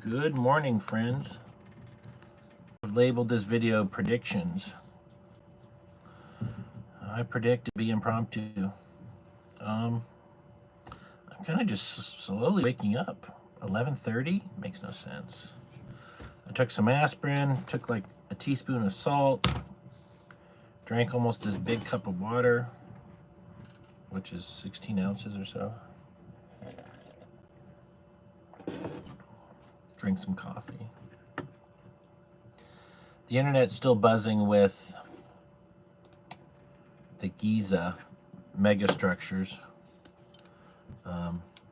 Good morning, friends. I've labeled this video predictions. I predict to be impromptu. I'm kind of just slowly waking up. 11:30 makes no sense. I took some aspirin, took like a teaspoon of salt, drank almost this big cup of water, which is 16 ounces or so. Drink some coffee. The internet's still buzzing with the Giza megastructures.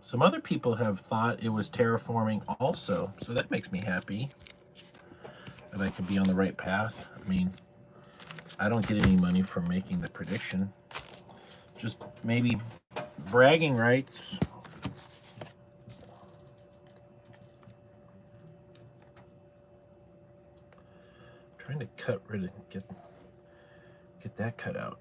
Some other people have thought it was terraforming also, so that makes me happy that I could be on the right path. I mean, I don't get any money for making the prediction, just maybe bragging rights. Trying to get that cut out.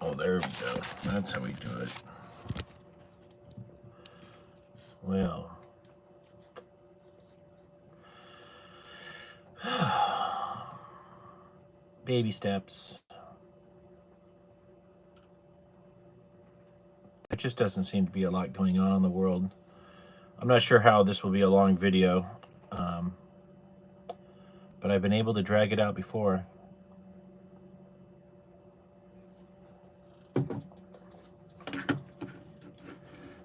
Oh, there we go. That's how we do it. Well, baby steps. There just doesn't seem to be a lot going on in the world. I'm not sure how this will be a long video, but I've been able to drag it out before.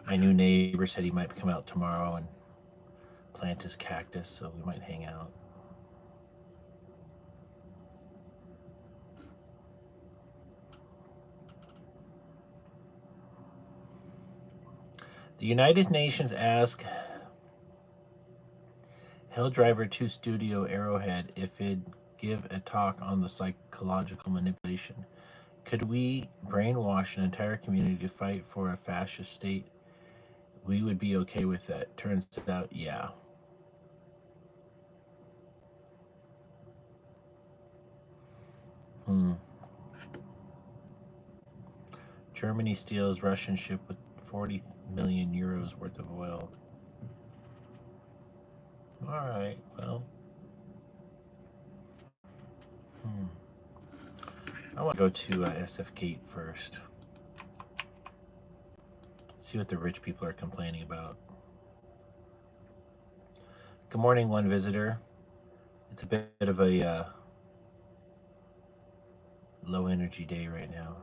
My new neighbor said he might come out tomorrow and plant his cactus, so we might hang out. The United Nations asked Hell Driver 2 Studio Arrowhead if it'd give a talk on the psychological manipulation. Could we brainwash an entire community to fight for a fascist state? We would be okay with that. Turns out, yeah. Germany steals Russian ship with 40 million euros worth of oil. All right, well. I want to go to SF Gate first. See what the rich people are complaining about. Good morning, one visitor. It's a bit of a low energy day right now.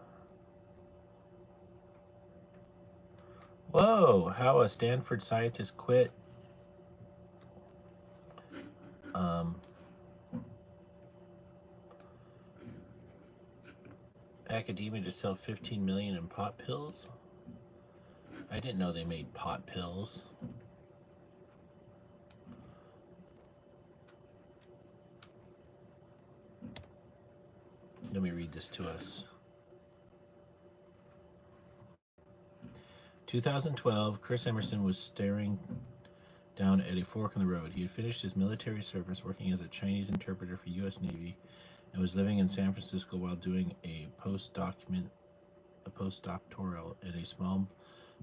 Whoa, how a Stanford scientist quit academia to sell 15 million in pot pills? I didn't know they made pot pills. Let me read this to us. 2012, Chris Emerson was staring down at a fork in the road. He had finished his military service working as a Chinese interpreter for U.S. Navy and was living in San Francisco while doing a postdoctoral in a small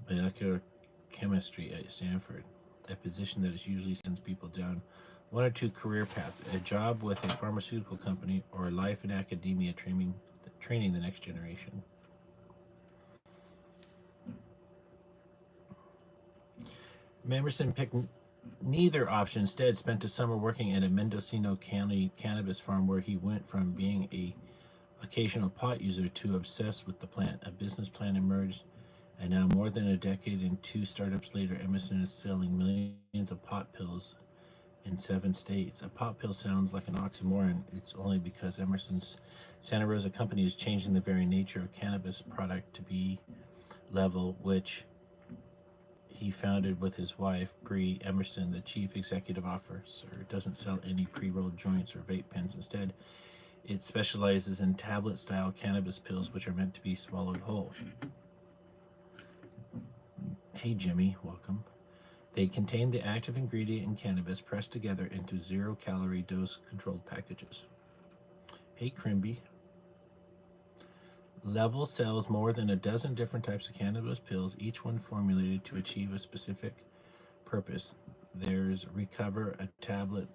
molecular chemistry at Stanford, a position that usually sends people down one or two career paths: a job with a pharmaceutical company or life in academia training the next generation. Emerson picked neither option. Instead, spent a summer working at a Mendocino County cannabis farm where he went from being a occasional pot user to obsessed with the plant. A business plan emerged, and now more than a decade and 2 startups later, Emerson is selling millions of pot pills in 7 states. A pot pill sounds like an oxymoron. It's only because Emerson's Santa Rosa company is changing the very nature of cannabis product to be level, which he founded with his wife, Bree Emerson, the chief executive officer. It doesn't sell any pre-rolled joints or vape pens. Instead, it specializes in tablet-style cannabis pills, which are meant to be swallowed whole. Hey, Jimmy, welcome. They contain the active ingredient in cannabis pressed together into 0-calorie dose-controlled packages. Hey, Crimby. Level sells more than a dozen different types of cannabis pills, each one formulated to achieve a specific purpose. There's Recover, a tablet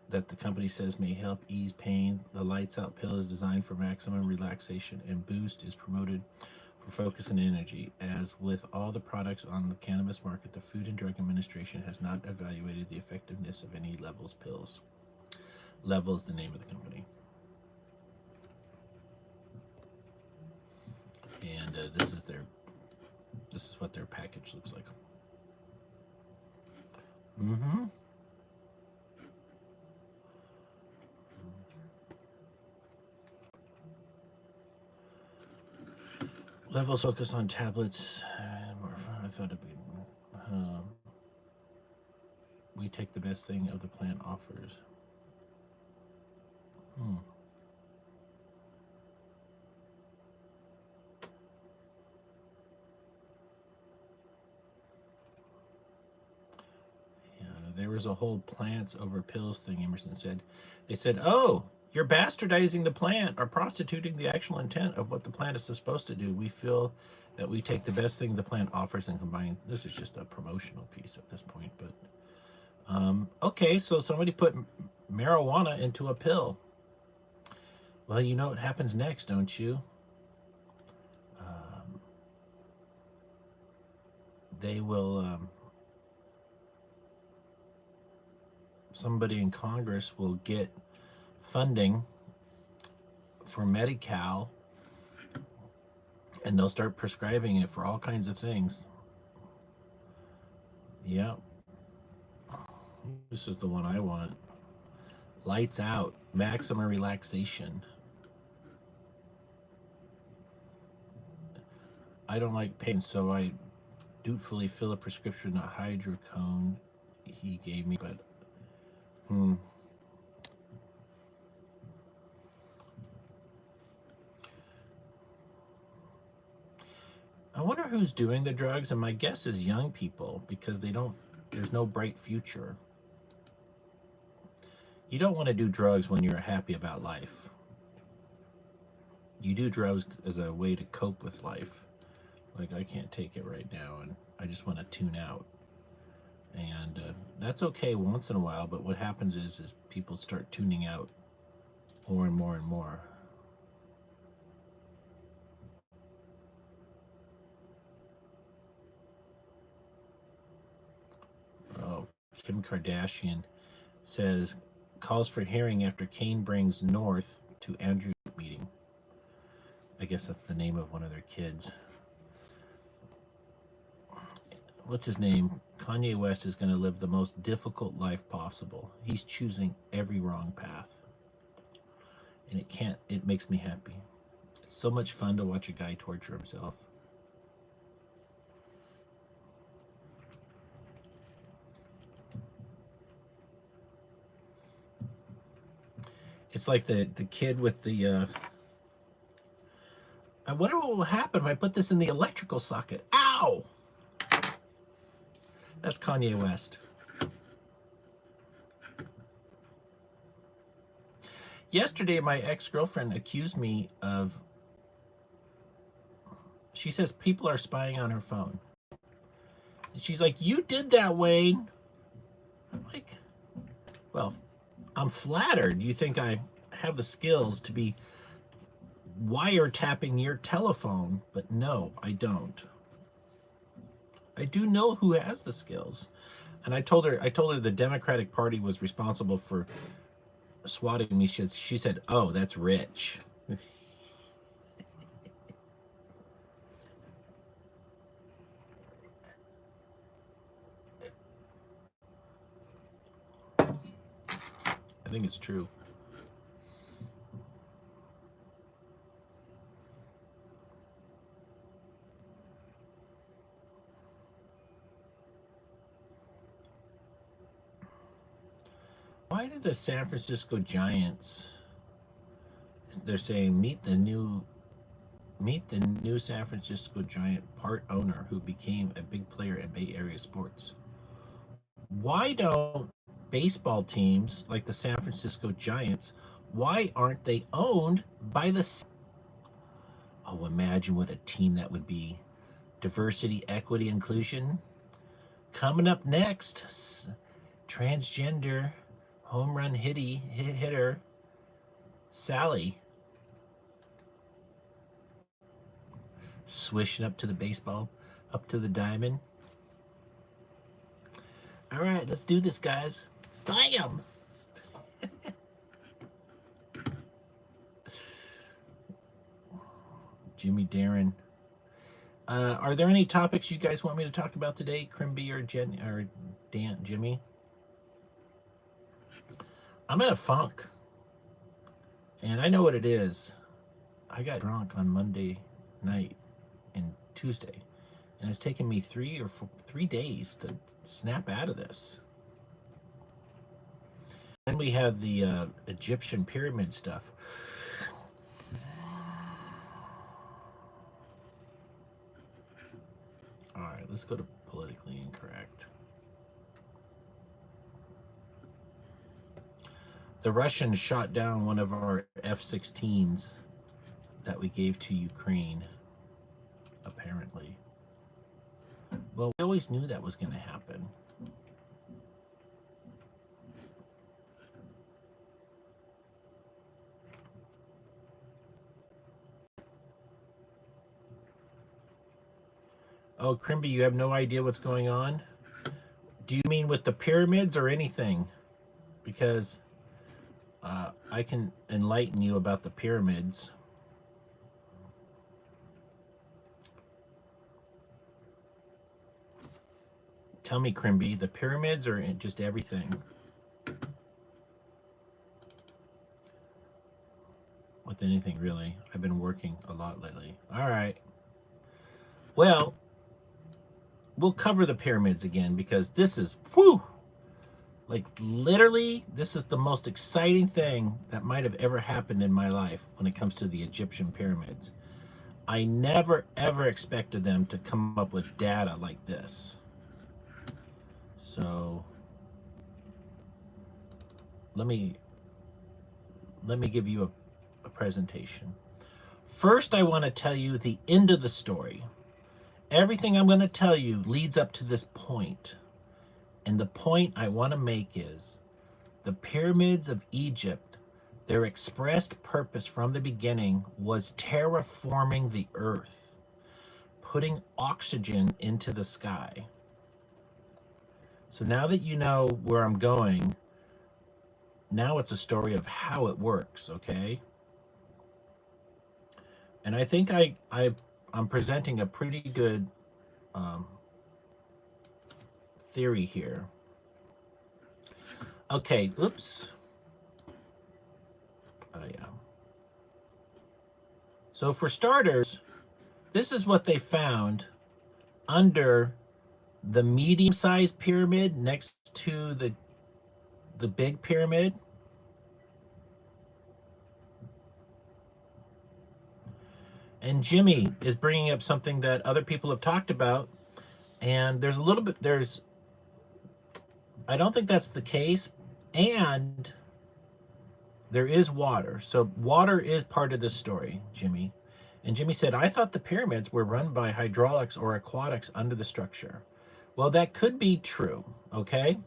that the company says may help ease pain. The Lights Out pill is designed for maximum relaxation, and Boost is promoted for focus and energy. As with all the products on the cannabis market, the Food and Drug Administration has not evaluated the effectiveness of any Levels pills. Level is the name of the company. And this is what their package looks like. Mm-hmm. Levels focus on tablets. I thought it'd be. We take the best thing of the plant offers. Yeah, there was a whole plants over pills thing, Emerson said. They said, oh, you're bastardizing the plant or prostituting the actual intent of what the plant is supposed to do. We feel that we take the best thing the plant offers and combine. This is just a promotional piece at this point, but okay, so somebody put marijuana into a pill. Well, you know what happens next, don't you? They will, somebody in Congress will get funding for Medi-Cal, and they'll start prescribing it for all kinds of things. Yeah. This is the one I want. Lights Out, maximum relaxation. I don't like pain, so I dutifully fill a prescription, a hydrocone he gave me, but I wonder who's doing the drugs, and my guess is young people, because there's no bright future. You don't want to do drugs when you're happy about life. You do drugs as a way to cope with life. Like, I can't take it right now, and I just want to tune out. And that's okay once in a while, but what happens is people start tuning out more and more and more. Oh, Kim Kardashian says, calls for hearing after Kane brings North to Andrew meeting. I guess that's the name of one of their kids. What's his name? Kanye West is going to live the most difficult life possible. He's choosing every wrong path. And it makes me happy. It's so much fun to watch a guy torture himself. It's like the kid with the, I wonder what will happen if I put this in the electrical socket. Ow! That's Kanye West. Yesterday, my ex-girlfriend accused me of, she says people are spying on her phone. And she's like, you did that, Wayne. I'm like, well, I'm flattered. You think I have the skills to be wiretapping your telephone, but no, I don't. I do know who has the skills. And I told her the Democratic Party was responsible for swatting me. She said, oh, that's rich. I think it's true. Why did the San Francisco Giants, they're saying meet the new San Francisco Giant part owner who became a big player in Bay Area sports? Why don't baseball teams like the San Francisco Giants, why aren't they owned by the Oh, imagine what a team that would be. Diversity, equity, inclusion. Coming up next, transgender home run hitter Sally swishing up to the baseball, up to the diamond. All right, let's do this, guys. Bam! Jimmy Darren. Are there any topics you guys want me to talk about today, Crimby or Jen or Dan, Jimmy? I'm in a funk, and I know what it is. I got drunk on Monday night and Tuesday, and it's taken me 3 days to snap out of this. Then we have the Egyptian pyramid stuff. All right, let's go to politically incorrect. The Russians shot down one of our F-16s that we gave to Ukraine, apparently. Well, we always knew that was going to happen. Oh, Crimby, you have no idea what's going on? Do you mean with the pyramids or anything? Because I can enlighten you about the pyramids. Tell me, Crimby, the pyramids or just everything? With anything, really. I've been working a lot lately. All right. Well, we'll cover the pyramids again because this is, whew, like literally, this is the most exciting thing that might have ever happened in my life when it comes to the Egyptian pyramids. I never, ever expected them to come up with data like this. So let me give you a presentation. First, I want to tell you the end of the story. Everything I'm going to tell you leads up to this point. And the point I want to make is the pyramids of Egypt, their expressed purpose from the beginning was terraforming the earth, putting oxygen into the sky. So now that you know where I'm going, now it's a story of how it works, okay? And I think I'm presenting a pretty good theory here. Okay, oops. Oh, yeah. So for starters, this is what they found under the medium-sized pyramid next to the big pyramid. And Jimmy is bringing up something that other people have talked about, and there's a little bit, I don't think that's the case, and there is water. So water is part of this story, Jimmy. And Jimmy said, I thought the pyramids were run by hydraulics or aquatics under the structure. Well, that could be true, okay?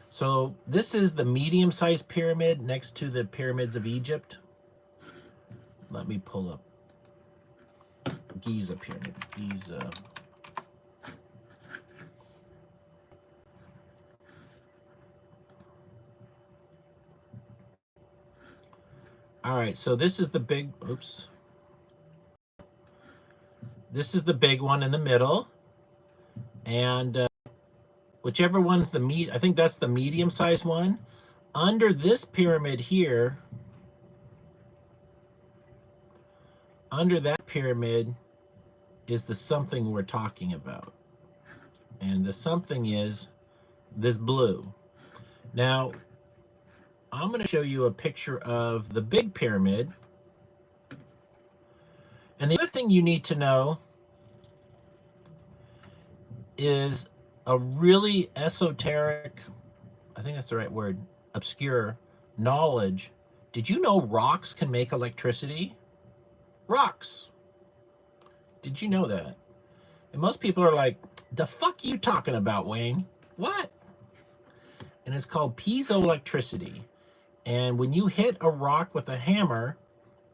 So this is the medium-sized pyramid next to the pyramids of Egypt. Let me pull up Giza pyramid, Giza. All right, so this is the big, oops. This is the big one in the middle. And whichever one's I think that's the medium-sized one. Under this pyramid here, under that pyramid is the something we're talking about. And the something is this blue. Now, I'm going to show you a picture of the big pyramid. And the other thing you need to know is a really esoteric, I think that's the right word, obscure knowledge. Did you know rocks can make electricity? Rocks. Did you know that? And most people are like, the fuck you talking about, Wayne? What? And it's called piezoelectricity. And when you hit a rock with a hammer,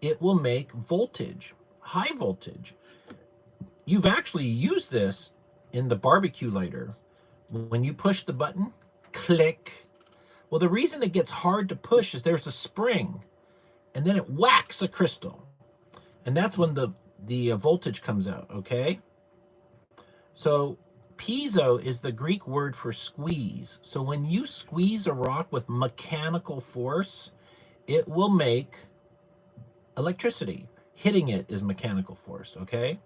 it will make voltage, high voltage. You've actually used this in the barbecue lighter. When you push the button, click. Well, the reason it gets hard to push is there's a spring, and then it whacks a crystal. And that's when the voltage comes out, okay? So piezo is the Greek word for squeeze. So when you squeeze a rock with mechanical force, it will make electricity. Hitting it is mechanical force, okay?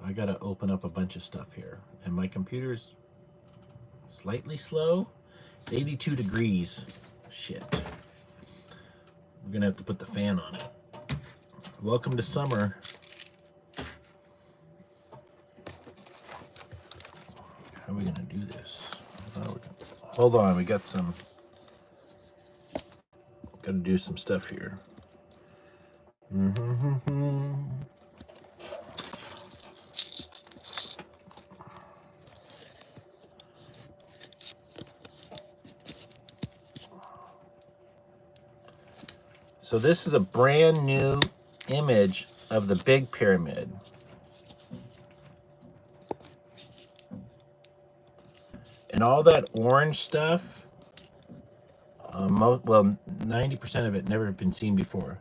I gotta open up a bunch of stuff here. And my computer's slightly slow. It's 82 degrees. Shit. We're gonna have to put the fan on it. Welcome to summer. How are we gonna do this? Hold on, we got some. Gotta do some stuff here. So this is a brand new image of the Big Pyramid. And all that orange stuff, well, 90% of it never been seen before.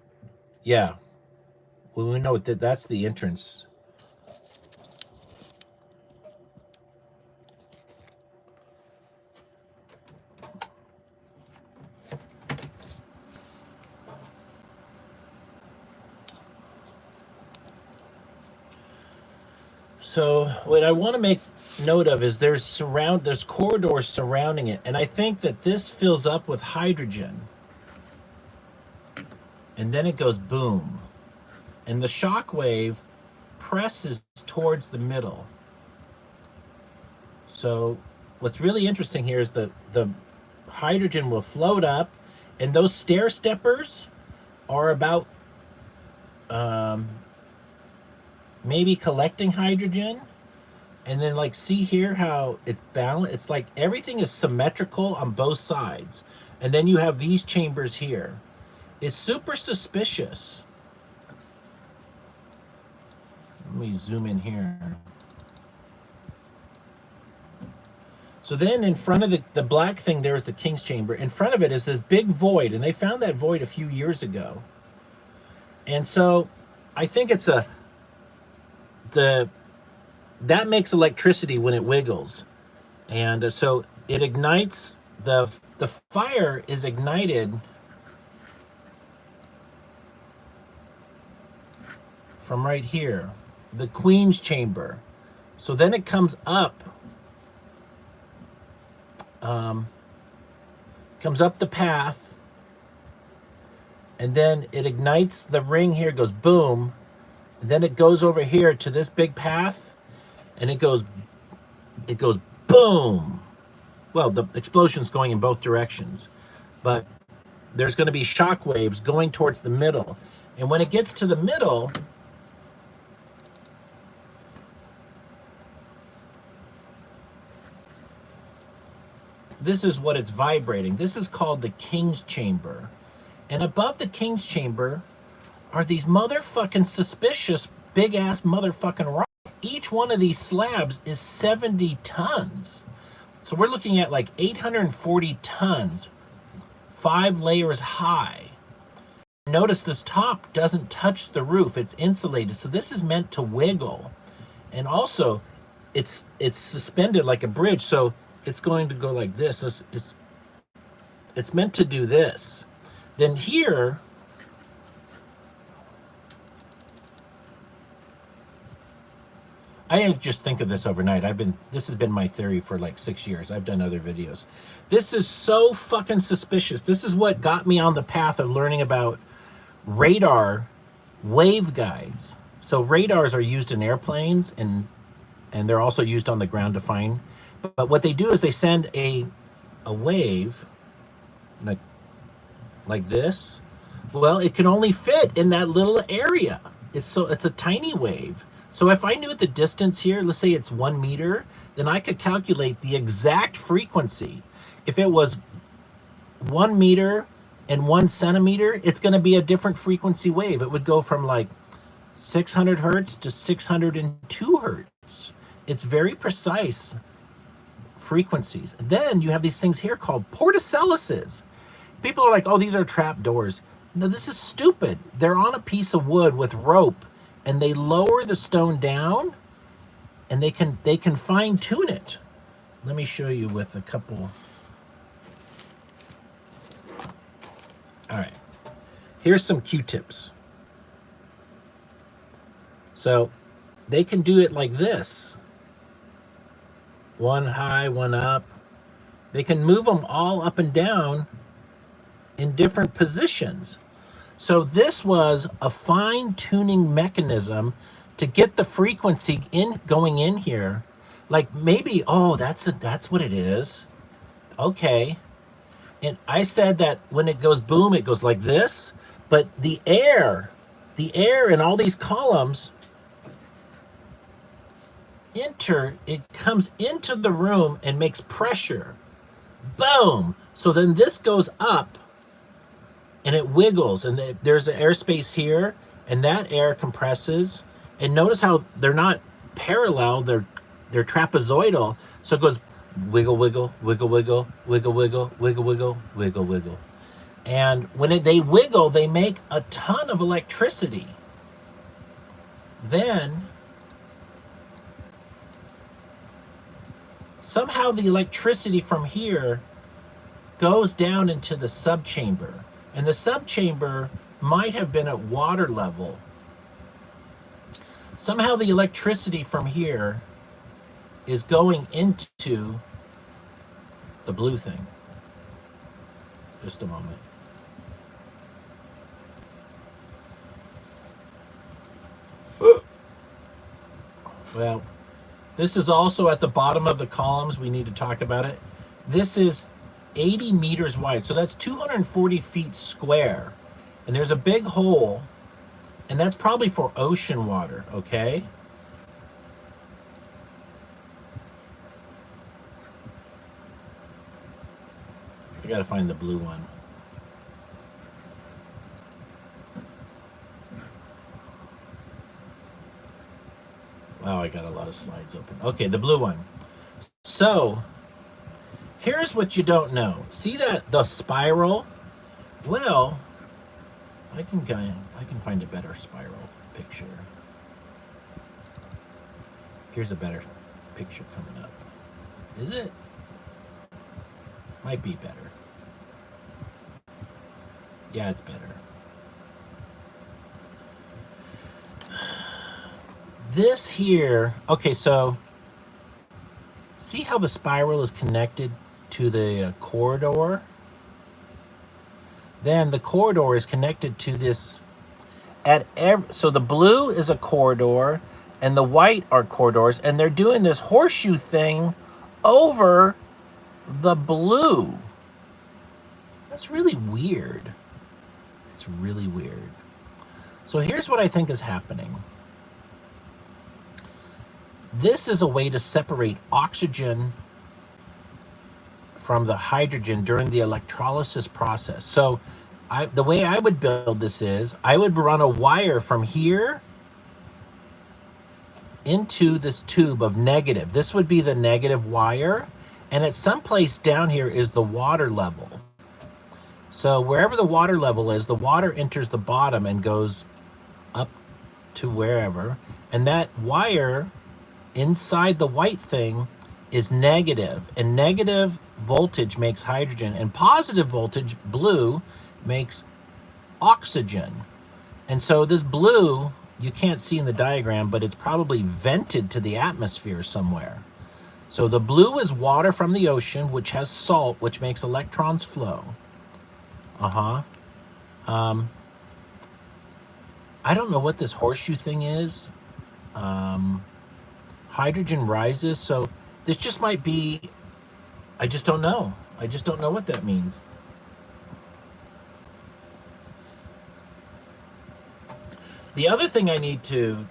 Yeah. Well, we know that that's the entrance. So what I want to make note of is there's corridors surrounding it, and I think that this fills up with hydrogen, and then it goes boom, and the shock wave presses towards the middle. So what's really interesting here is the hydrogen will float up, and those stair steppers are about maybe collecting hydrogen. And then like see here how it's balanced. It's like everything is symmetrical on both sides. And then you have these chambers here. It's super suspicious. Let me zoom in here. So then in front of the black thing, there's the king's chamber. In front of it is this big void, and they found that void a few years ago. And so I think it's that makes electricity when it wiggles. And so it ignites, the fire is ignited from right here, the queen's chamber. So then it comes up, the path, and then it ignites the ring here, goes boom, and then it goes over here to this big path, and it goes boom. Well, the explosion's going in both directions, but there's going to be shock waves going towards the middle. And when it gets to the middle, this is what it's vibrating. This is called the king's chamber. And above the king's chamber are these motherfucking suspicious big ass motherfucking rocks. Each one of these slabs is 70 tons. So we're looking at like 840 tons, 5 layers high. Notice this top doesn't touch the roof. It's insulated. So this is meant to wiggle. And also it's suspended like a bridge. So it's going to go like this. So it's meant to do this. Then here, I didn't just think of this overnight. This has been my theory for like 6 years. I've done other videos. This is so fucking suspicious. This is what got me on the path of learning about radar waveguides. So radars are used in airplanes, and they're also used on the ground to find. But what they do is they send a wave, like like this, well, it can only fit in that little area. It's a tiny wave. So if I knew the distance here, let's say it's 1 meter, then I could calculate the exact frequency. If it was 1 meter and 1 centimeter, it's going to be a different frequency wave. It would go from like 600 hertz to 602 hertz. It's very precise frequencies. Then you have these things here called portacelises. People are like, oh, these are trap doors. No, this is stupid. They're on a piece of wood with rope, and they lower the stone down, and they can fine tune it. Let me show you with a couple. All right, here's some Q-tips. So they can do it like this. One high, one up. They can move them all up and down in different positions. So this was a fine-tuning mechanism to get the frequency going in here. Like maybe, oh, that's what it is. Okay. And I said that when it goes boom, it goes like this, but the air in all these columns it comes into the room and makes pressure. Boom. So then this goes up and it wiggles, and there's an airspace here, and that air compresses. And notice how they're not parallel, they're trapezoidal. So it goes wiggle, wiggle, wiggle, wiggle, wiggle, wiggle, wiggle, wiggle, wiggle, wiggle. And when they wiggle, they make a ton of electricity. Then somehow the electricity from here goes down into the subchamber. And the subchamber might have been at water level. Somehow the electricity from here is going into the blue thing. Just a moment. Well, this is also at the bottom of the columns. We need to talk about it. This is 80 meters wide, so that's 240 feet square. And there's a big hole, and that's probably for ocean water, okay? I gotta find the blue one. Wow, I got a lot of slides open. Okay, the blue one. So, here's what you don't know. See that, the spiral? Well, I can find a better spiral picture. Here's a better picture coming up. Is it? Might be better. Yeah, it's better. This here, okay, so see how the spiral is connected to the corridor? Then the corridor is connected to this so the blue is a corridor and the white are corridors, and they're doing this horseshoe thing over the blue. That's really weird. It's really weird. So here's what I think is happening. This is a way to separate oxygen from the hydrogen during the electrolysis process. So the way I would build this is, I would run a wire from here into this tube of negative. This would be the negative wire, and at some place down here is the water level. So wherever the water level is, the water enters the bottom and goes up to wherever, and that wire inside the white thing is negative, and negative voltage makes hydrogen, and positive voltage, blue, makes oxygen. And so this blue, you can't see in the diagram, but it's probably vented to the atmosphere somewhere. So the blue is water from the ocean, which has salt, which makes electrons flow. I don't know what this horseshoe thing is. Hydrogen rises, so this just might be, I just don't know. I just don't know what that means. The other thing I need to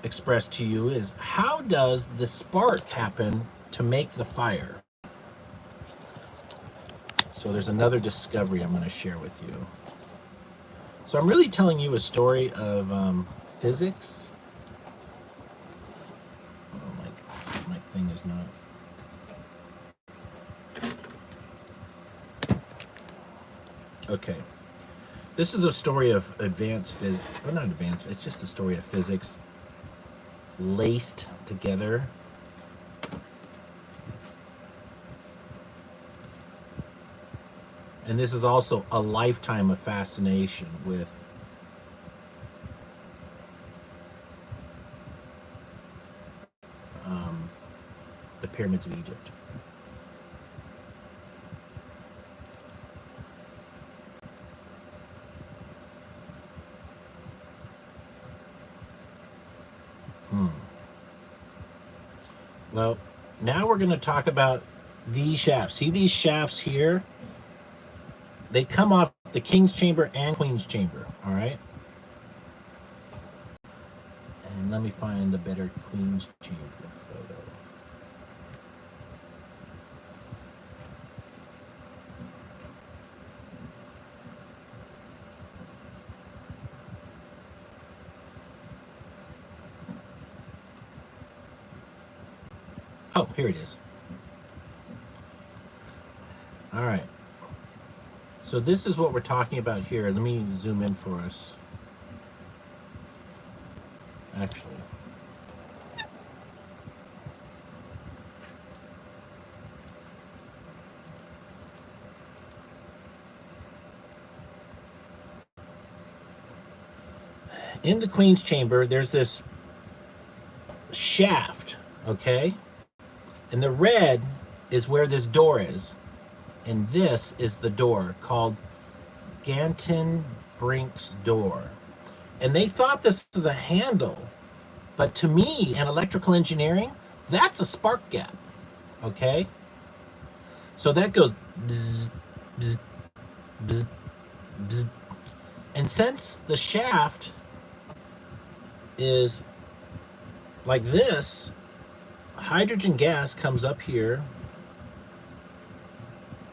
express to you is, how does the spark happen to make the fire? So there's another discovery I'm going to share with you. So I'm really telling you a story of physics. Oh, my thing is not. Okay. This is a story of advanced physics. Well, not advanced, it's just a story of physics laced together. And this is also a lifetime of fascination with the pyramids of Egypt. Well, now we're going to talk about these shafts. See these shafts here? They come off the King's Chamber and Queen's Chamber, all right? And let me find the better Queen's Chamber photo. Oh, here it is. All right. So this is what we're talking about here. Let me zoom in for us. Actually. In the Queen's Chamber, there's this shaft, okay? And the red is where this door is. And this is the door called Ganton Brink's door. And they thought this was a handle. But to me, in electrical engineering, that's a spark gap, okay? So that goes bzz, bzz, bzz, bzz. And since the shaft is like this, hydrogen gas comes up here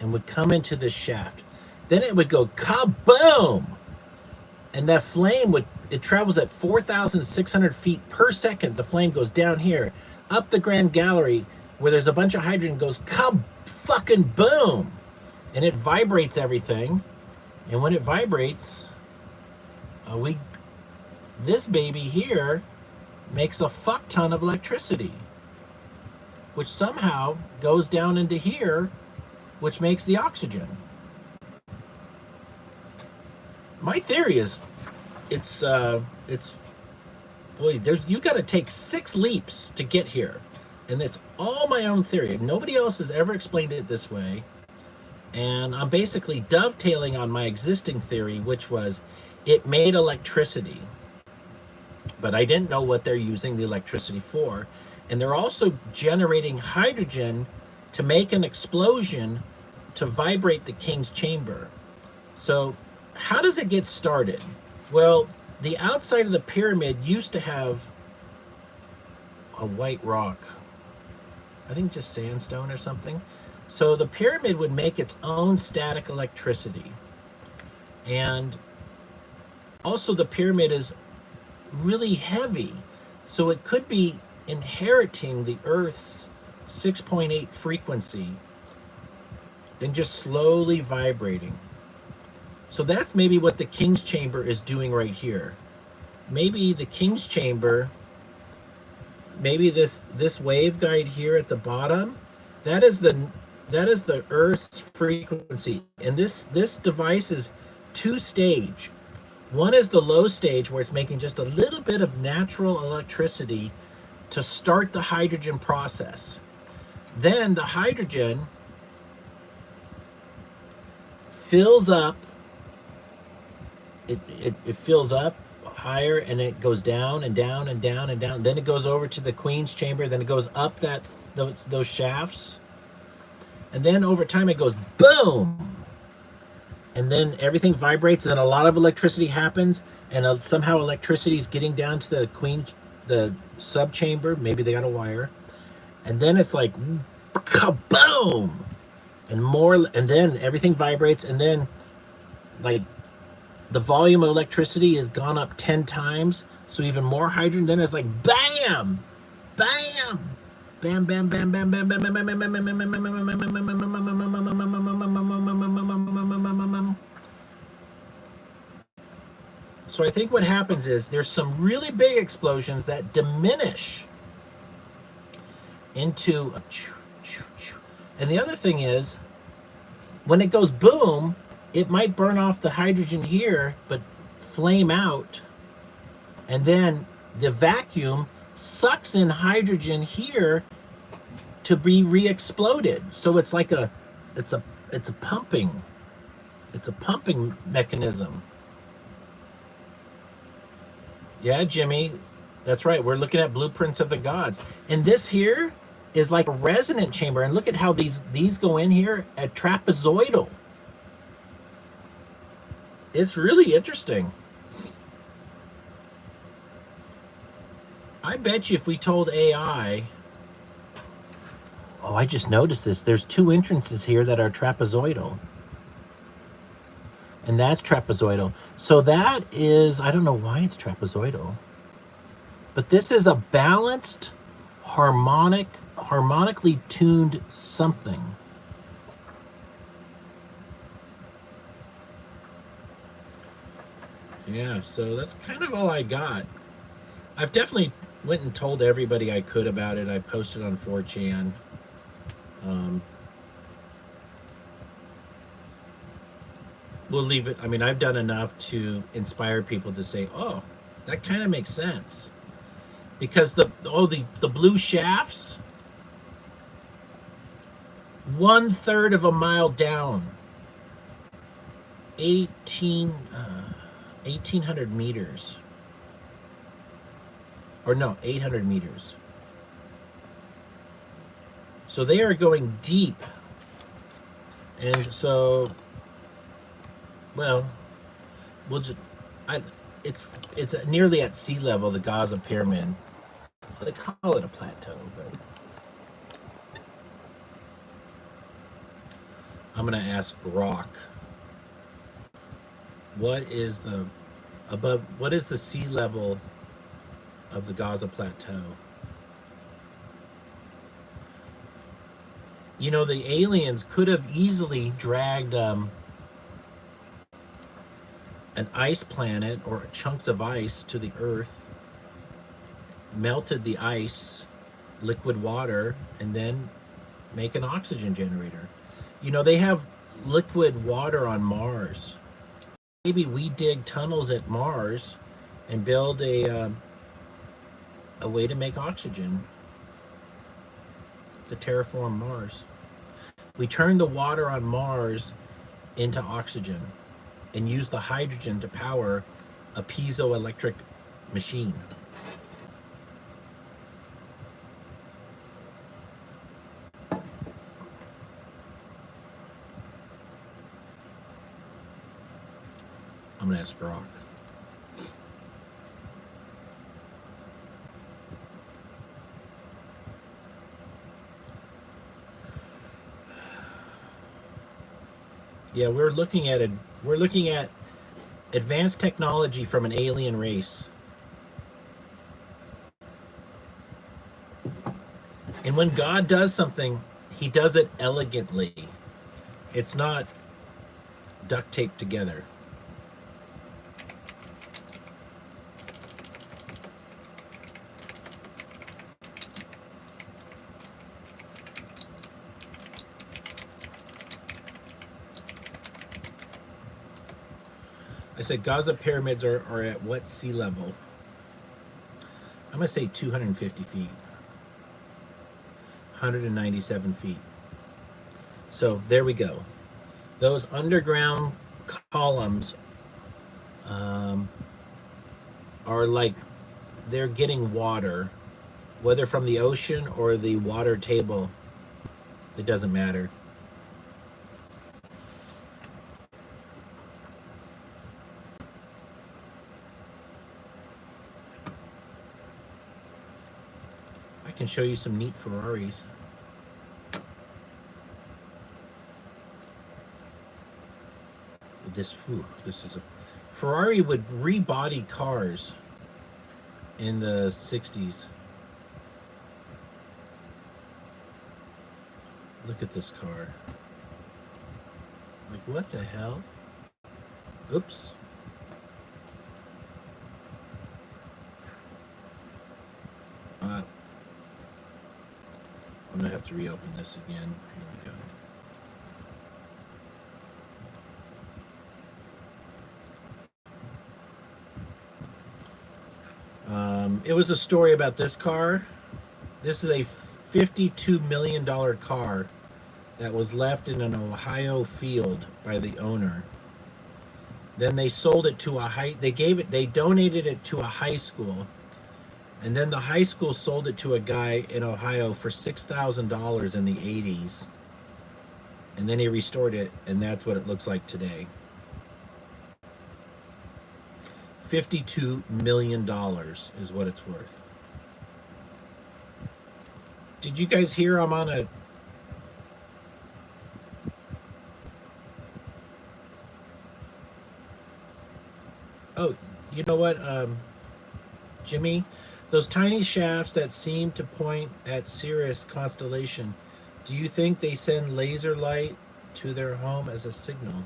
and would come into this shaft. Then it would go kaboom! And that flame it travels at 4,600 feet per second. The flame goes down here, up the Grand Gallery, where there's a bunch of hydrogen, goes ka-fucking-boom! And it vibrates everything. And when it vibrates, this baby here makes a fuck ton of electricity, which somehow goes down into here, which makes the oxygen. My theory is, boy, you got to take 6 leaps to get here, and it's all my own theory. Nobody else has ever explained it this way, and I'm basically dovetailing on my existing theory, which was it made electricity, but I didn't know what they're using the electricity for, and they're also generating hydrogen to make an explosion to vibrate the King's Chamber. So how does it get started? Well, the outside of the pyramid used to have a white rock. I think just sandstone or something. So the pyramid would make its own static electricity. And also the pyramid is really heavy. So it could be inheriting the Earth's 6.8 frequency and just slowly vibrating. So that's maybe what the King's Chamber is doing right here. Maybe the King's Chamber, maybe this waveguide here at the bottom, that is the Earth's frequency. And this device is 2-stage. One is the low stage, where it's making just a little bit of natural electricity to start the hydrogen process. Then the hydrogen fills up, it fills up higher, and it goes down and down and down and down. Then it goes over to the Queen's Chamber, then it goes up those shafts. And then over time it goes boom! and then everything vibrates, and then a lot of electricity happens, and somehow electricity is getting down to the sub chamber. Maybe they got a wire, and then it's like kaboom, and more, and then everything vibrates, and then like the volume of electricity has gone up 10 times, so even more hydrogen. Then it's like bam, bam, bam, bam, bam, bam, bam, bam, bam, bam, bam, bam, bam, bam. So I think what happens is there's some really big explosions that diminish into a, and the other thing is when it goes boom, it might burn off the hydrogen here, but flame out, and then the vacuum sucks in hydrogen here to be re-exploded. So it's like it's a pumping mechanism. Yeah, Jimmy, that's right. We're looking at blueprints of the gods, and this here is like a resonant chamber. And look at how these go in here at trapezoidal. It's really interesting. I bet you if we told AI, oh, I just noticed this. There's 2 entrances here that are trapezoidal. And that's trapezoidal. So that is, I don't know why it's trapezoidal, but this is a balanced, harmonically tuned something. Yeah, so that's kind of all I got. I've definitely went and told everybody I could about it. I posted on 4chan. We'll leave it. I mean, I've done enough to inspire people to say, oh, that kind of makes sense. Because the blue shafts, 1/3 of a mile down, 1,800 meters. Or no, 800 meters. So they are going deep. And so, well, it's nearly at sea level, the Gaza pyramid. They call it a plateau, but I'm gonna ask Grok. What is the sea level of the Gaza plateau? You know, the aliens could have easily dragged an ice planet or chunks of ice to the Earth, melted the ice, liquid water, and then make an oxygen generator. You know, they have liquid water on Mars. Maybe we dig tunnels at Mars and build a way to make oxygen to terraform Mars. We turn the water on Mars into oxygen and use the hydrogen to power a piezoelectric machine. I'm gonna ask Grok. Yeah, we're looking at advanced technology from an alien race. And when God does something, he does it elegantly. It's not duct taped together. I said Gaza pyramids are at what sea level? I'm going to say 250 feet. 197 feet. So there we go. Those underground columns are like they're getting water, whether from the ocean or the water table. It doesn't matter. I can show you some neat Ferraris. This is a Ferrari would rebody cars in the 60s. Look at this car. Like, what the hell? Oops. I'm gonna have to reopen this again. Here we go. It was a story about this car. This is a $52 million car that was left in an Ohio field by the owner. Then they sold it to they donated it to a high school. And then the high school sold it to a guy in Ohio for $6,000 in the 80s. And then he restored it, and that's what it looks like today. $52 million is what it's worth. Did you guys hear I'm on a... Oh, you know what, Jimmy? Those tiny shafts that seem to point at Sirius constellation, do you think they send laser light to their home as a signal?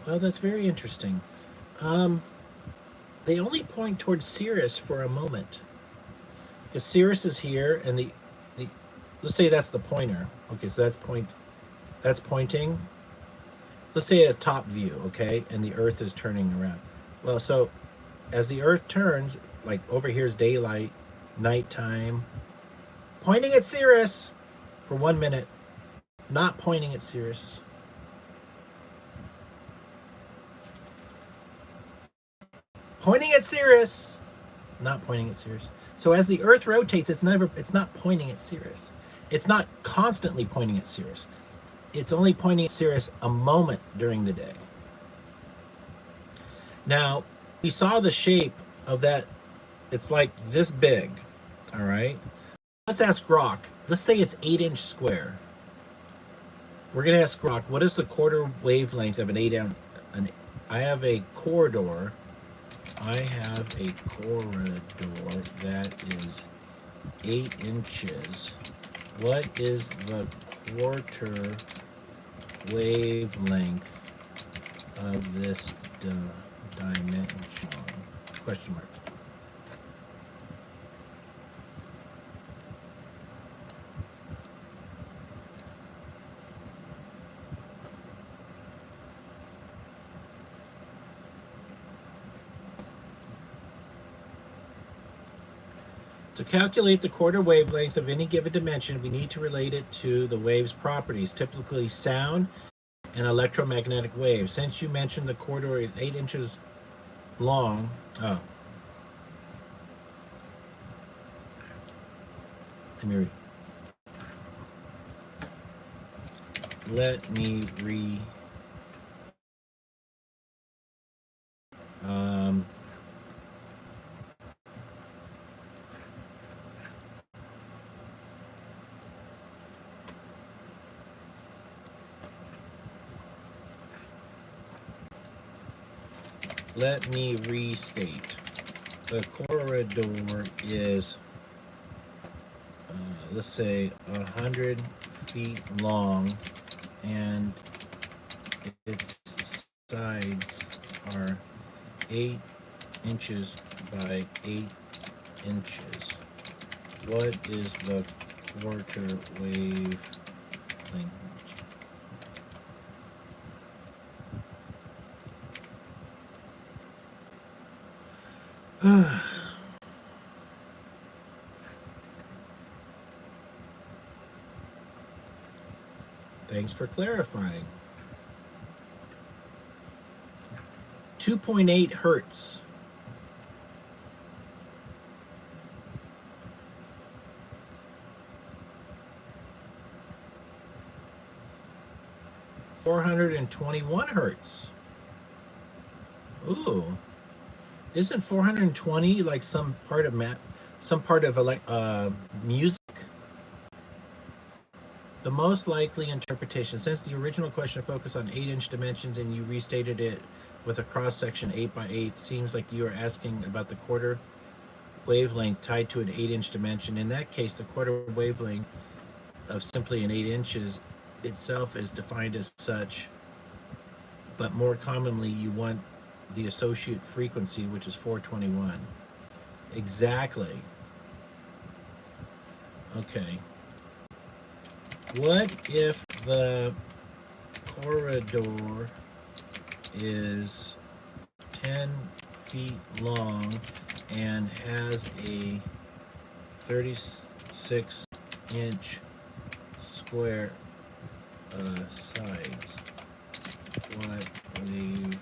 Well, that's very interesting. They only point towards Sirius for a moment. Because Sirius is here, and the let's say that's the pointer. Okay, so that's pointing. Let's say it's top view, okay, and the Earth is turning around. Well, so as the Earth turns, like over here's daylight, nighttime, pointing at Sirius for 1 minute, not pointing at Sirius. Pointing at Sirius, not pointing at Sirius. So as the Earth rotates, it's not pointing at Sirius. It's not constantly pointing at Sirius. It's only pointing at Sirius a moment during the day. Now, we saw the shape of that. It's like this big, all right? Let's ask Grok. Let's say it's 8-inch square. We're gonna ask Grok, what is the quarter wavelength of an 8-inch? I have a corridor that is 8 inches. What is the quarter wavelength of this dimension? Question mark. To calculate the quarter wavelength of any given dimension, we need to relate it to the wave's properties, typically sound and electromagnetic waves. Since you mentioned the corridor is 8 inches long, let me read. Let me restate. The corridor is, let's say, 100 feet long, and its sides are 8 inches by 8 inches. What is the quarter wave length? Thanks for clarifying. 2.8 hertz. 421 hertz. Ooh, isn't 420 like some part of music? The most likely interpretation, since the original question focused on 8-inch dimensions and you restated it with a cross section 8 by 8, seems like you are asking about the quarter wavelength tied to an 8-inch dimension. In that case, the quarter wavelength of simply an 8 inches itself is defined as such, but more commonly you want the associate frequency, which is 421. Exactly. Okay. What if the corridor is 10 feet long and has a 36-inch square sides? What wave?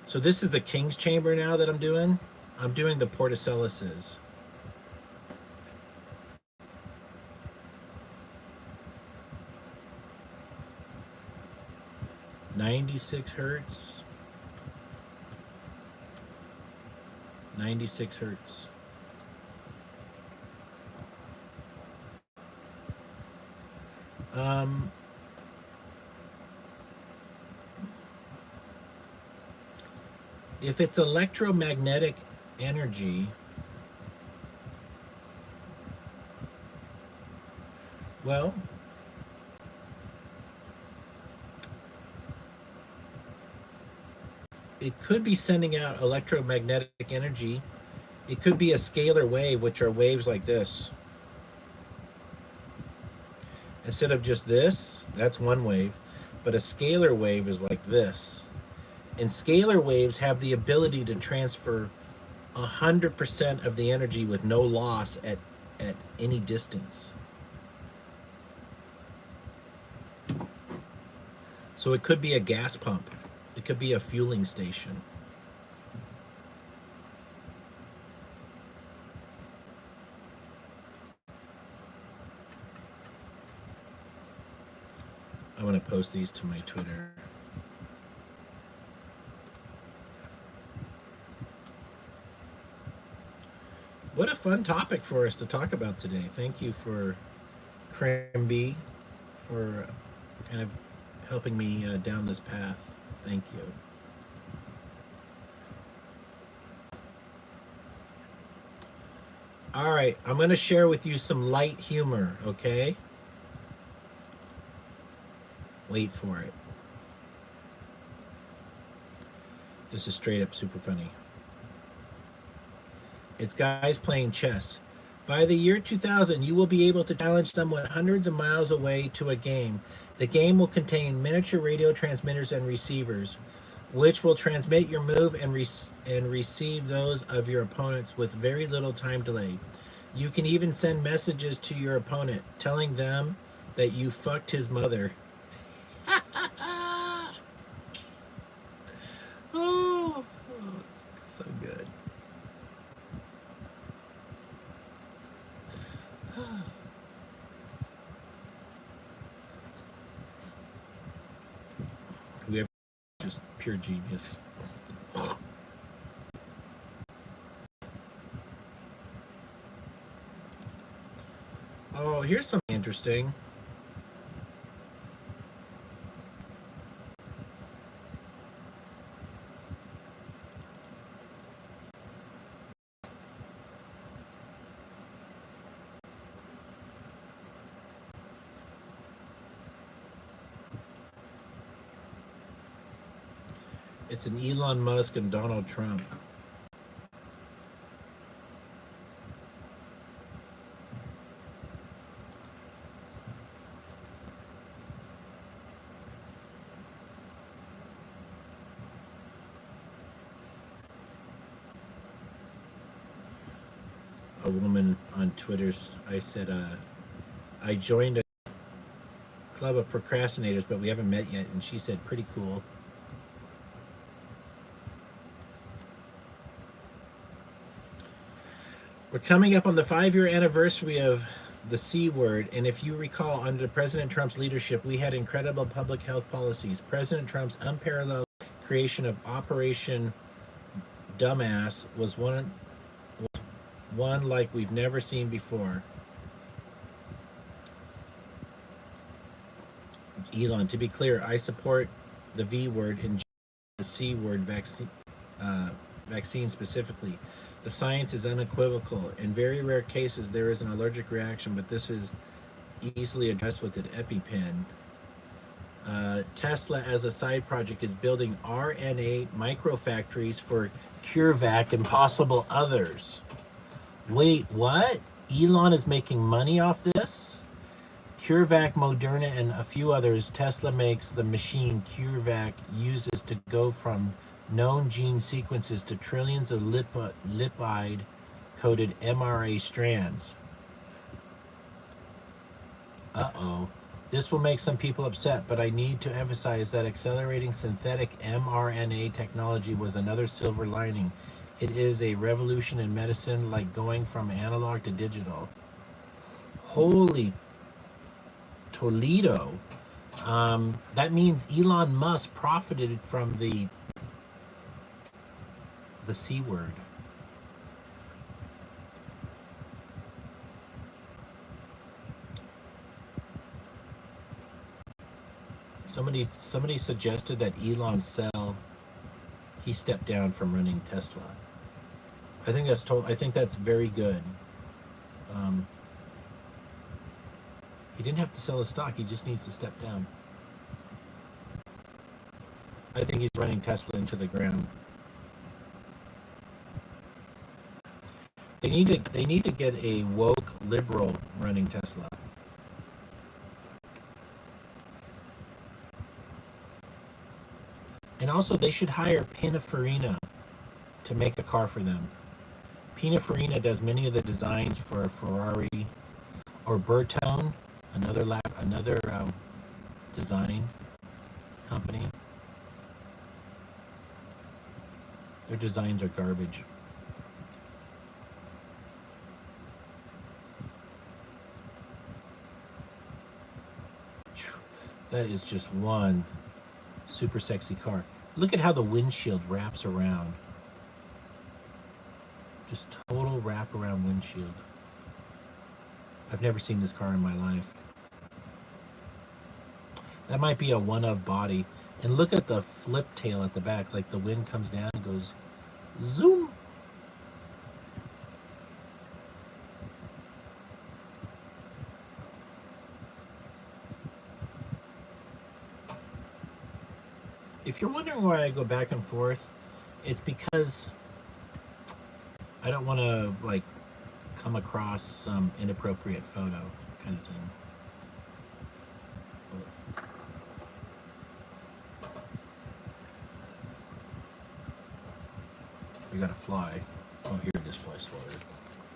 So this is the King's Chamber now that I'm doing. I'm doing the Portacelises. (96 hertz). 96 hertz. If it's electromagnetic energy, well, it could be sending out electromagnetic energy. It could be a scalar wave, which are waves like this. Instead of just this, that's one wave, but a scalar wave is like this. And scalar waves have the ability to transfer 100% of the energy with no loss at any distance. So it could be a gas pump. It could be a fueling station. I want to post these to my Twitter. What a fun topic for us to talk about today. Thank you for Crimby for kind of helping me down this path. Thank you. All right, I'm going to share with you some light humor, okay? Wait for it. This is straight up super funny. It's guys playing chess. By the year 2000, you will be able to challenge someone hundreds of miles away to a game. The game will contain miniature radio transmitters and receivers, which will transmit your move and receive those of your opponents with very little time delay. You can even send messages to your opponent telling them that you fucked his mother. Oh, so good. Whoever, just pure genius. Oh, here's something interesting. It's an Elon Musk and Donald Trump. A woman on Twitter's, I said, I joined a club of procrastinators, but we haven't met yet, and she said, pretty cool. We're coming up on the 5-year anniversary of the C word, and if you recall, under President Trump's leadership, we had incredible public health policies. President Trump's unparalleled creation of Operation Dumbass was one like we've never seen before. Elon, to be clear, I support the V word and the C word vaccine specifically. The science is unequivocal. In very rare cases, there is an allergic reaction, but this is easily addressed with an EpiPen. Tesla, as a side project, is building RNA microfactories for CureVac and possible others. Wait, what? Elon is making money off this? CureVac, Moderna, and a few others. Tesla makes the machine CureVac uses to go from known gene sequences to trillions of lipid-coated mRNA strands. Uh-oh. This will make some people upset, but I need to emphasize that accelerating synthetic mRNA technology was another silver lining. It is a revolution in medicine, like going from analog to digital. Holy Toledo. That means Elon Musk profited from the C word. Somebody suggested that Elon he stepped down from running Tesla. I think that's very good. He didn't have to sell his stock, he just needs to step down. I think he's running Tesla into the ground. They need to get a woke liberal running Tesla. And also, they should hire Pininfarina to make a car for them. Pininfarina does many of the designs for Ferrari, or Bertone, another design company. Their designs are garbage. That is just one super sexy car. Look at how the windshield wraps around. Just total wraparound windshield. I've never seen this car in my life. That might be a one-of body. And look at the flip tail at the back. Like the wind comes down and goes zoom. If you're wondering why I go back and forth, it's because I don't want to like come across some inappropriate photo kind of thing. We got to fly. Oh, here it is, fly swatter.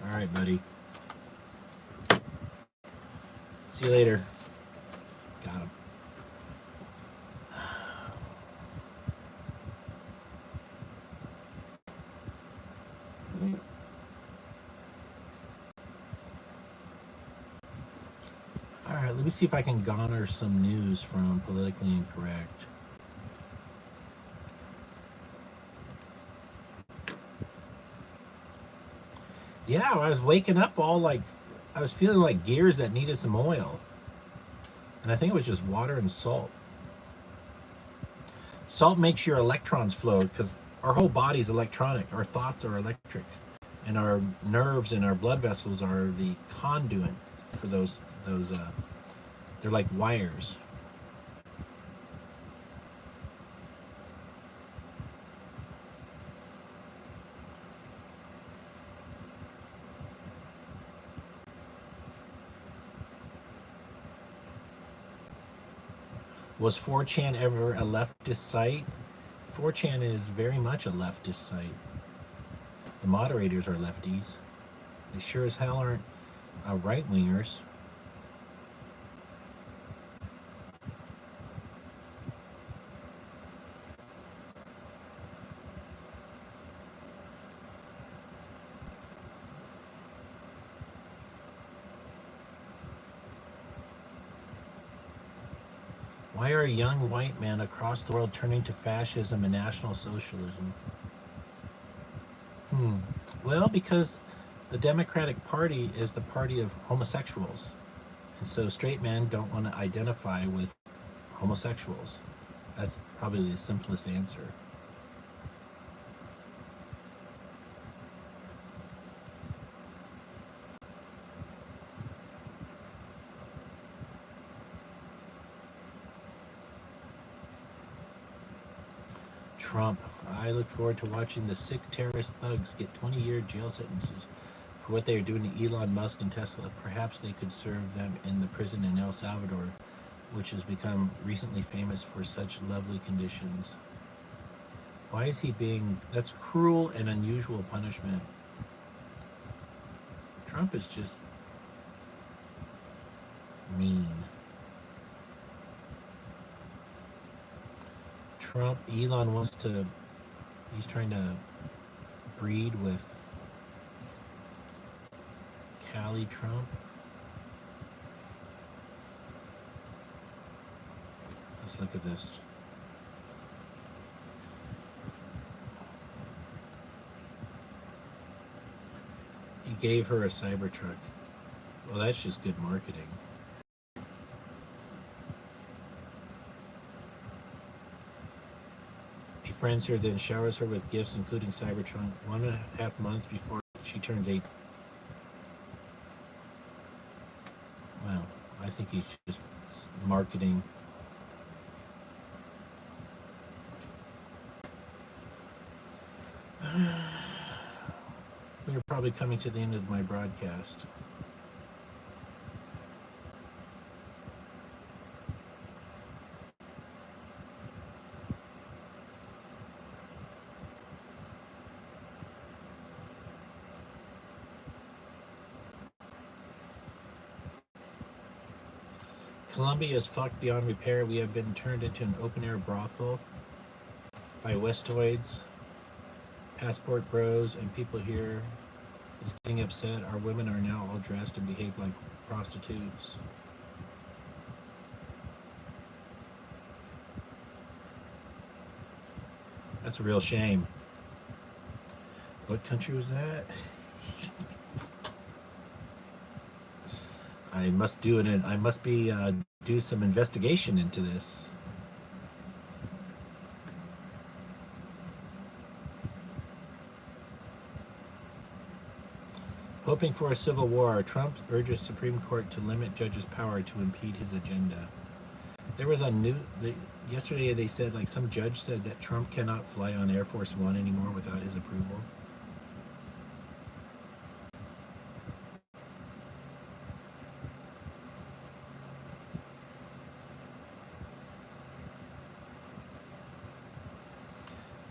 All right, buddy. See you later. Got him. All right, let me see if I can garner some news from Politically Incorrect. Yeah, I was waking up all like, I was feeling like gears that needed some oil. And I think it was just water and salt. Salt makes your electrons flow because our whole body is electronic. Our thoughts are electric. And our nerves and our blood vessels are the conduit for those they're like wires. Was 4chan ever a leftist site? 4chan is very much a leftist site. The moderators are lefties. They sure as hell aren't right-wingers. Why are young white men across the world turning to fascism and National Socialism? Well, because the Democratic Party is the party of homosexuals. And so straight men don't want to identify with homosexuals. That's probably the simplest answer. Trump. I look forward to watching the sick terrorist thugs get 20-year jail sentences for what they are doing to Elon Musk and Tesla. Perhaps they could serve them in the prison in El Salvador, which has become recently famous for such lovely conditions. Why is he being... That's cruel and unusual punishment. Trump is just mean. Trump, Elon wants to... He's trying to breed with Callie Trump. Let's look at this. He gave her a Cybertruck. Well, that's just good marketing. He friends her, then showers her with gifts, including Cybertruck, 1.5 months before she turns 8. Well, I think he's just marketing. We're probably coming to the end of my broadcast. Colombia is fucked beyond repair. We have been turned into an open-air brothel by Westoids, passport bros, and people here is getting upset. Our women are now all dressed and behave like prostitutes. That's a real shame. What country was that? I must do it. I must be do some investigation into this. Hoping for a civil war, Trump urges Supreme Court to limit judges' power to impede his agenda. There was a new... yesterday they said, like, some judge said that Trump cannot fly on Air Force One anymore without his approval.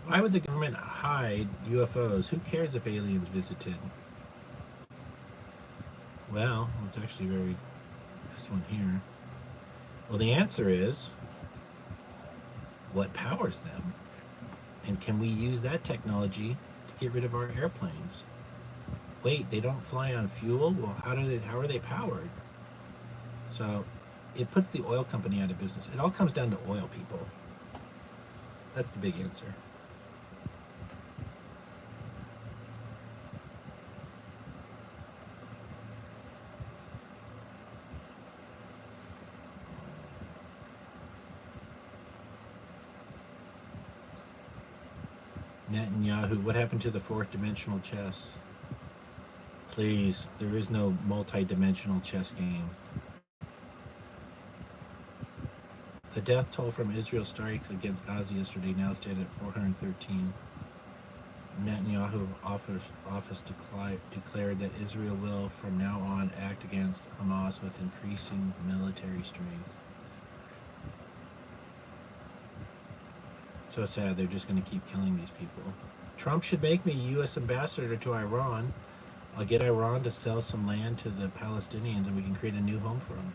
Why would the government hide UFOs? Who cares if aliens visited? Well, it's actually very... this one here. Well, the answer is, what powers them? And can we use that technology to get rid of our airplanes? Wait, they don't fly on fuel? Well, how are they powered? So it puts the oil company out of business. It all comes down to oil, people. That's the big answer. Netanyahu, what happened to the fourth dimensional chess? Please, there is no multi-dimensional chess game. The death toll from Israel strikes against Gaza yesterday now stands at 413. Netanyahu office declared that Israel will from now on act against Hamas with increasing military strength. So sad, they're just going to keep killing these people. Trump should make me U.S. ambassador to Iran. I'll get Iran to sell some land to the Palestinians and we can create a new home for them.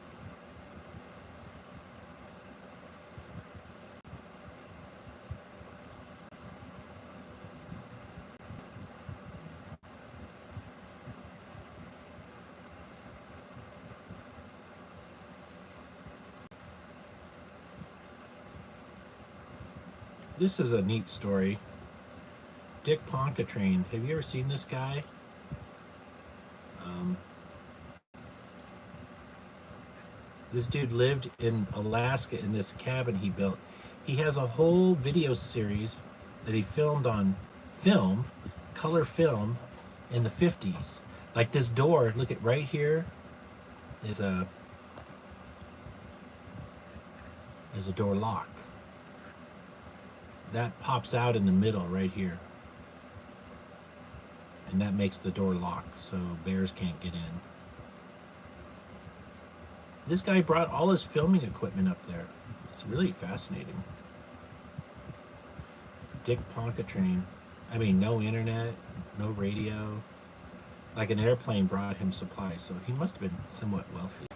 This is a neat story. Dick Poncatrain. Have you ever seen this guy? Um, this dude lived in Alaska in this cabin he built. He has a whole video series that he filmed on film, color film, in the 50s. Like this door, look at right here, is a door lock. That pops out in the middle right here. And that makes the door lock so bears can't get in. This guy brought all his filming equipment up there. It's really fascinating. Dick Poncatrain. I mean, no internet, no radio. Like an airplane brought him supplies, so he must have been somewhat wealthy.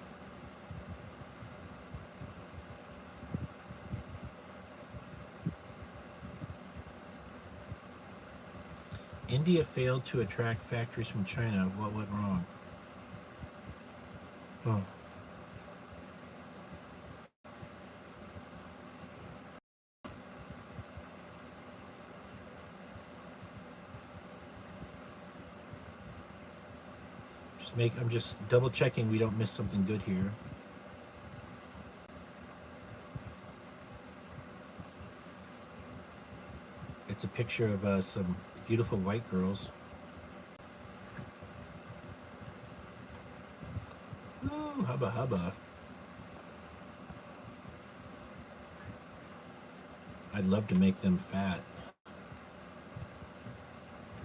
India failed to attract factories from China. What went wrong? Oh. I'm just double checking we don't miss something good here. It's a picture of some beautiful white girls. Ooh, hubba hubba. I'd love to make them fat.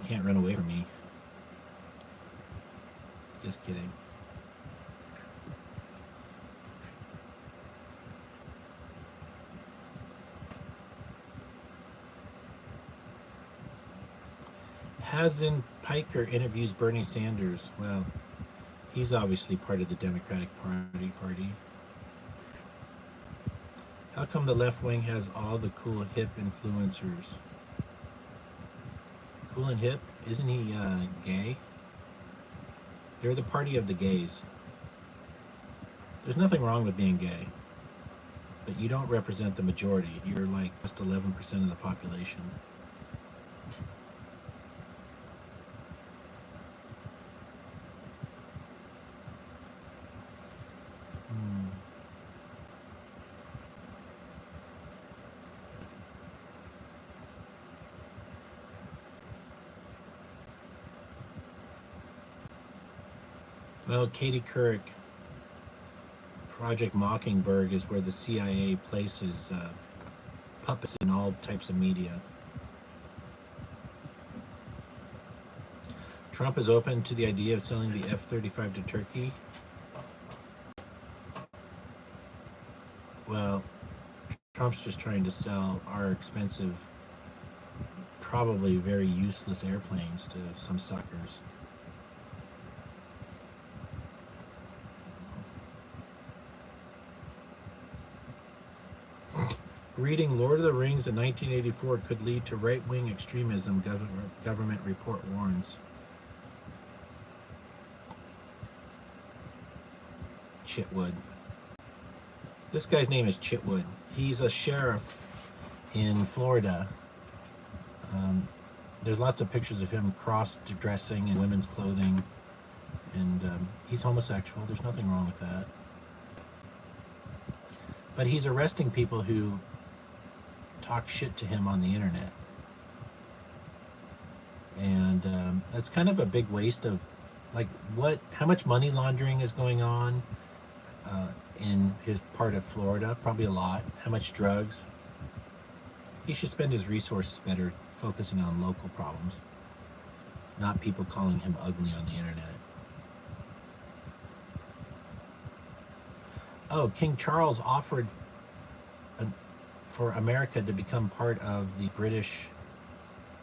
You can't run away from me. Just kidding. Hazen Piker interviews Bernie Sanders. Well, he's obviously part of the Democratic Party. How come the left wing has all the cool hip influencers? Cool and hip? Isn't he gay? They're the party of the gays. There's nothing wrong with being gay, but you don't represent the majority. You're like just 11% of the population. Well, Katie Couric, Project Mockingbird is where the CIA places puppets in all types of media. Trump is open to the idea of selling the F-35 to Turkey. Well, Trump's just trying to sell our expensive, probably very useless airplanes to some suckers. Reading Lord of the Rings in 1984 could lead to right-wing extremism, government report warns. Chitwood. This guy's name is Chitwood. He's a sheriff in Florida. There's lots of pictures of him cross-dressing in women's clothing, and he's homosexual. There's nothing wrong with that. But he's arresting people who talk shit to him on the internet. And that's kind of a big waste of, like, how much money laundering is going on in his part of Florida? Probably a lot. How much drugs? He should spend his resources better focusing on local problems, not people calling him ugly on the internet. Oh, King Charles offered for America to become part of the British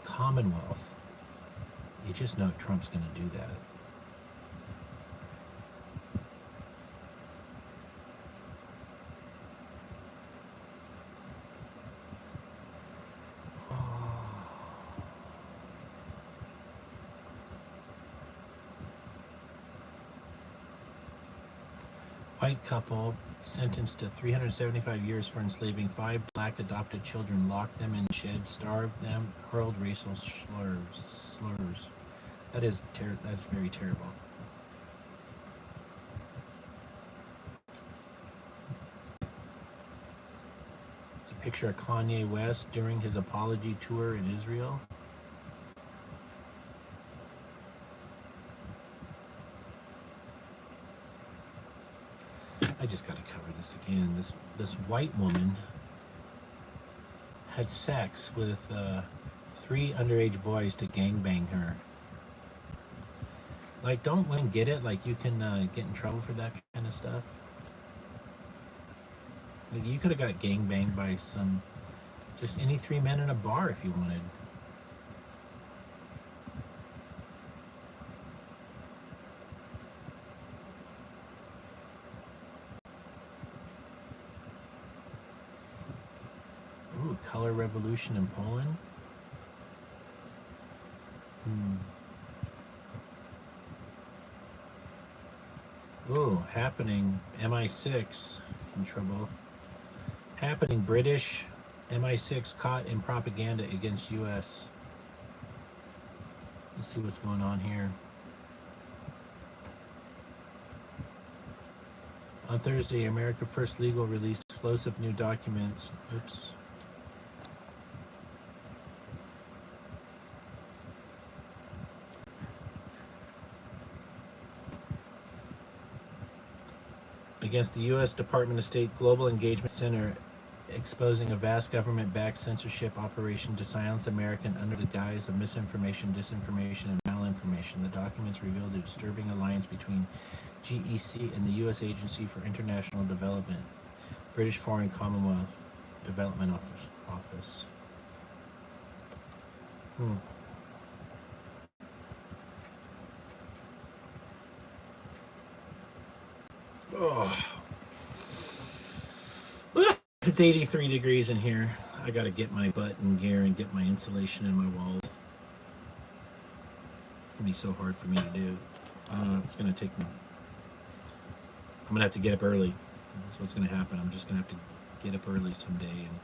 Commonwealth. You just know Trump's going to do that. White couple sentenced to 375 years for enslaving 5 black adopted children, locked them in sheds, starved them, hurled racial slurs. That's very terrible. It's a picture of Kanye West during his apology tour in Israel. I just got to cover this again. This white woman had sex with 3 underage boys to gangbang her. Like, don't women get it? Like, you can get in trouble for that kind of stuff. Like, you could have got gangbanged by just any 3 men in a bar if you wanted. Ooh, color revolution in Poland. Ooh, happening. MI6 in trouble. Happening. British MI6 caught in propaganda against U.S. Let's see what's going on here. On Thursday, America First Legal released explosive new documents. Oops. Against the U.S. Department of State Global Engagement Center, exposing a vast government-backed censorship operation to silence Americans under the guise of misinformation, disinformation, and malinformation. The documents revealed a disturbing alliance between GEC and the U.S. Agency for International Development, British Foreign Commonwealth Development Office. Oh. It's 83 degrees in here. I gotta get my butt in gear and get my insulation in my walls. It's gonna be so hard for me to do. It's gonna take me. I'm gonna have to get up early. That's what's gonna happen. I'm just gonna have to get up early someday and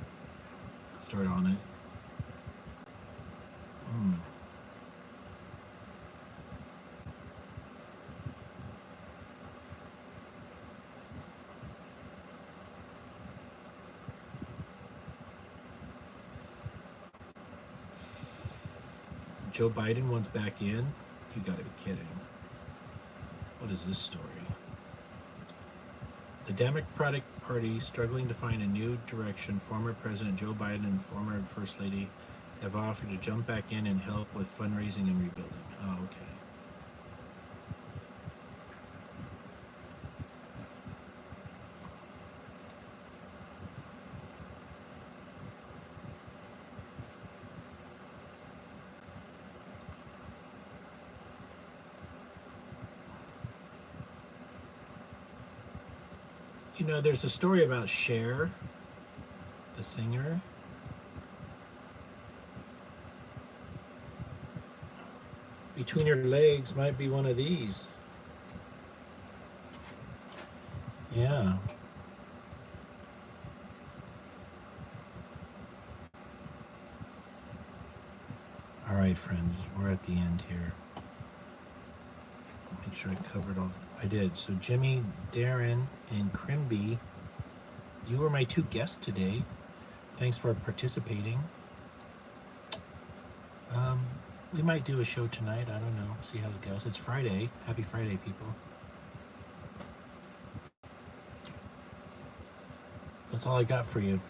start on it. Joe Biden wants back in? You gotta be kidding. What is this story? The Democratic Party struggling to find a new direction. Former President Joe Biden and former First Lady have offered to jump back in and help with fundraising and rebuilding. Oh, okay. You know, there's a story about Cher, the singer. Between her legs might be one of these. Yeah. All right, friends, we're at the end here. Make sure I covered all. I did. So Jimmy, Darren, and Crimby, you were my 2 guests today. Thanks for participating. We might do a show tonight. I don't know. See how it goes. It's Friday. Happy Friday, people. That's all I got for you.